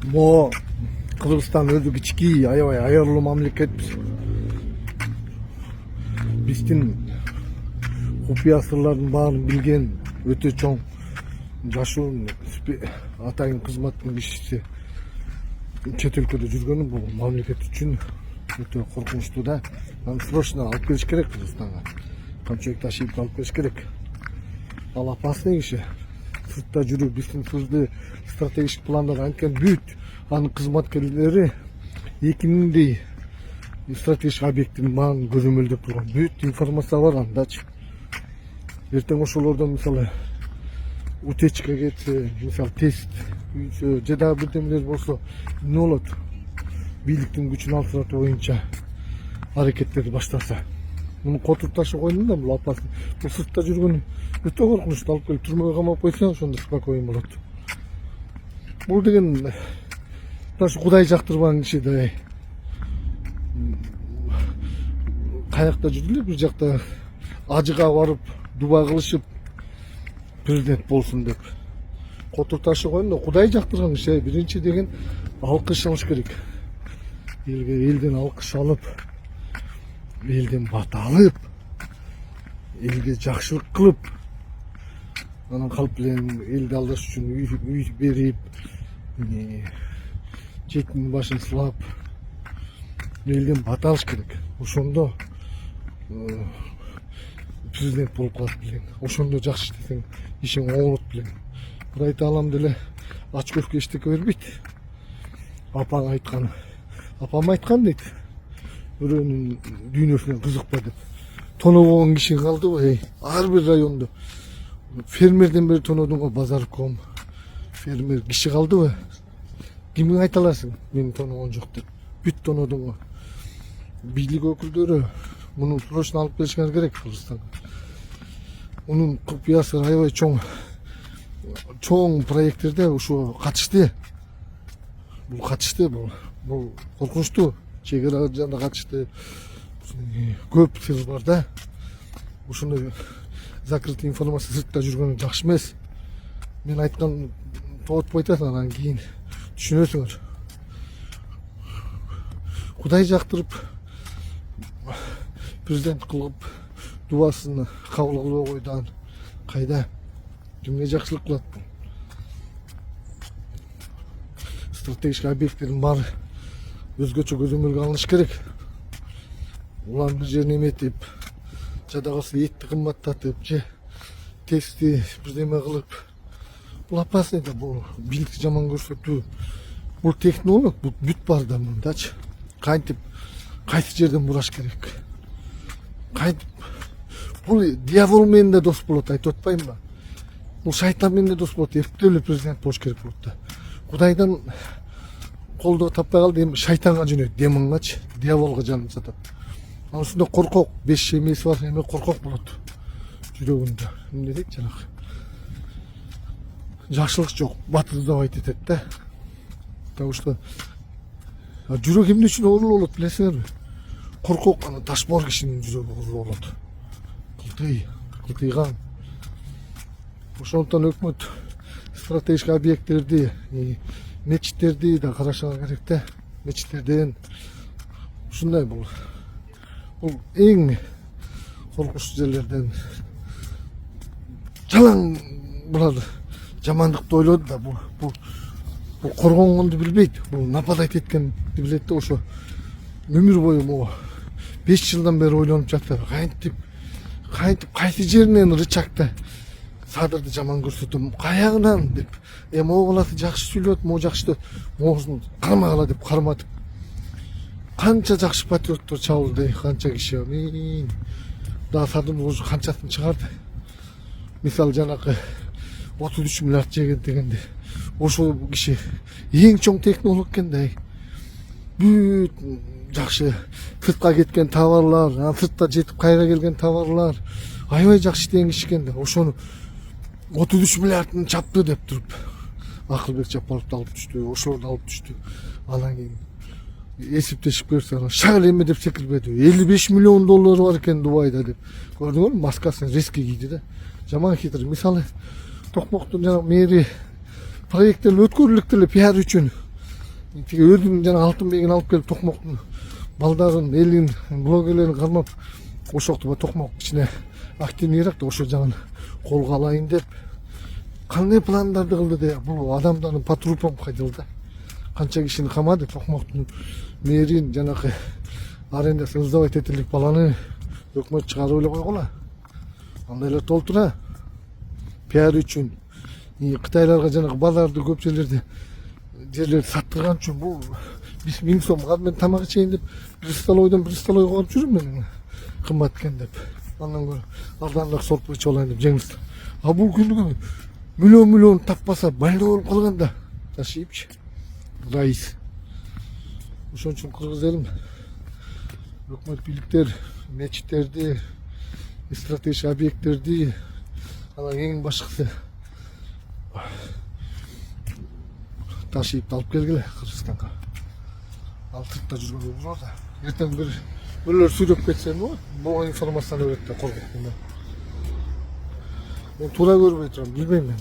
Mo Kırgızstan özü kichkey, aябай аярлуу мамлекетпиз. Биздин купуя сырлардын баарын билген өтө чоң жашуун атайын кызматтын кишиси чет өлкөдө жүргөнү бул мамлекет үчүн өтө коркунучтуу да. Аны срочно алып келиш керек Кыргызстанга. Камчылык ташыйып алып келиш керек. Ал опасный киши. Сыртта жүрүп биздин сырды стратегический пландар анткени бүт анын кызматкерлери экининдей стратегический объекттин маанын көзөмөлдөп турган бүт информация бар андачы. Эртең ошолордон мисалы утечка кетсе, мисалы тест күйсө же дагы бирдемелер болсо эмне болот? Бийликтин күчүн алсыратуу боюнча аракеттерди баштаса. Муну котуруп ташы койдум да, бул опасный. Бул сыртта жүргөн өтө коркунучтуу, алып келип түрмөгө камап койсоң ошондо спокойно болот. Бул деген ташы Кудай жактырбаган киши да. Каякта жүрдү эле, бир жакта ажыга барып, дуба кылышып президент болсун деп. Котуруп ташы койдум да, Кудай жактырган киши. Биринчи деген алкыш алыш керек. Элден алкыш алып, элден бата алып, элге жакшылык кылып, анан калп эле элди алдаш үчүн үй берип, четинин башын сылап, элден бата алыш керек. Ошондо президент болуп калат билем. Ошондо жакшы иштесең, ишиң оңолот билем. Кудай таалам деле ач көзгө эчтеке бербейт. Апаң айткан. Апам айткан дейт. Бирөөнүн дүйнөсүнөн кызыкпа деп. Тонобогон киши калдыбы? Ар бир райондо фермерден бери тонодуң го базарком. Фермер киши калдыбы? Кимге айта аласың? Мен тоногон жок деп. Бүт тонодуң го. Бийлик өкүлдөрү муну срочно алып келишер керек Кыргызстанга. Унун купуясы аябай чоң проекттерде ушу катышты. Бул катышты, бул коркунучтуу. Чек ара жана катышты. Көп сыр бар да. Ушуну закрытый информация сыртта жүргөнү жакшы эмес. Мен айткан тоотпой атасың, анан кийин түшүнөсүңөр. Кудай жактырып президент кылып дубасын кабыл кылбай койду. Кайда? Кимге жакшылык кылат бул? Стратегический объекттердин баары өзгөчө көзөмөлгө алыныш керек. Улам бир жерин эметип, жада калса этти кымбаттатып, же тести бирдеме кылып. Бул опасный да, бул бийликти жаман көрсөтүү. Бул технолог, бул бүт бар да мындачы. Кантип, кайсы жерден бураш керек? Кантип, бул дьявол менен да дос болот, айтып атпайм ба? Бул шайтан менен да дос болот, эптеп эле президент болуш керек болот да. Кудайдан колдоо таппай калды, эми шайтанга жөнөйт, демонгачы, дьяволго жанын сатат. Анан ушунда коркок, беш эмеси бар, эми коркок болот жүрөгүндө. Эмне дейт жанагы? Жакшылык жок, батырдабайт этет да. Так что жүрөк эмне үчүн оорулуу болот билесиңерби? Коркок ана ташбор кишинин жүрөгү оорулуу болот. Кылтыйган. Ошондуктан өкмөт стратегический объекттерди, мечиттерди да карашага керек да. Мечиттерден ушундай бул эң коркунучтуу жерлерден. Жалаң булар жамандыкты ойлоду да, бул коргонгонду билбейт. Бул нападать эткенди билет да, ошо өмүр бою могу 5 жылдан бери ойлонуп жатты. Кантип кайсы жеринен рычагда садырды жаман көрсөтөм, каягынан деп. Могу баласы жакшы сүйлөт, могу жакшы, могусун кармагала деп карматып. Канча жакшы патриоттор чабылды, канча киши. Да садырдын уже канчасын чыгарды. Мисалы жанакы 33 миллиард жеген дегенде. Ошол киши эң чоң технолог экен да. Бүт жакшы сыртка кеткен товарлар, сыртта жетип кайра келген товарлар аябай жакшы иштеген киши экен да. Ошону 33 миллиардын чапты деп туруп Акылбек Жапаровду алып түштү, ошолорду алып түштү. Анан кийин эсептешип көрсө, шагыл эме деп секирбеди. 55 миллион доллары бар экен Дубайда деп. Көрдүңөрбү? Маскасын резко кийди да. Жаман хитр. Мисалы Токмоктун жанагы мэри проекттен өткөрүлүктү эле пиар үчүн тиги өзүм жана Алтынбегин алып келип Токмоктун балдарын, элин, блогерлерин кармап ошокту Токмок ичине активнийраак ошо жагын колго алайын деп кандай пландарды кылды деп бул адамдардын по трупам кайдыл да. Канча кишини камады, Токмоктун мэрин жанакы арендасын сдавать этилик баланы өкмөт чыгарып эле койгула. Андайлар толтура. Пиар үчүн, Кытайларга жанагы базарды көп жерлерди саттырган үчүн бул биз 1000 сомго мен тамак ичейин деп бир столойдон бир столойго барып жүрөм мен. Кымбат экен деп. Андан көрө арзаныраак сорпо ичип алайын деп жеңиз. А бул күнүгө миллион таппаса байлы болуп калганда ташыйпчы. Раис. Ошон үчүн кыргыз элим өкмөт бийликтер мечиттерди, стратегик объекттерди, анан эң башкысы ташыйып алып келгиле Кыргызстанга. Ал сыртта жүргөн бар да. Эртең бирлер сүйлөп кетсе бул информацияны берет да коркуп. Мен туура көрбөй турам, билбейм мен.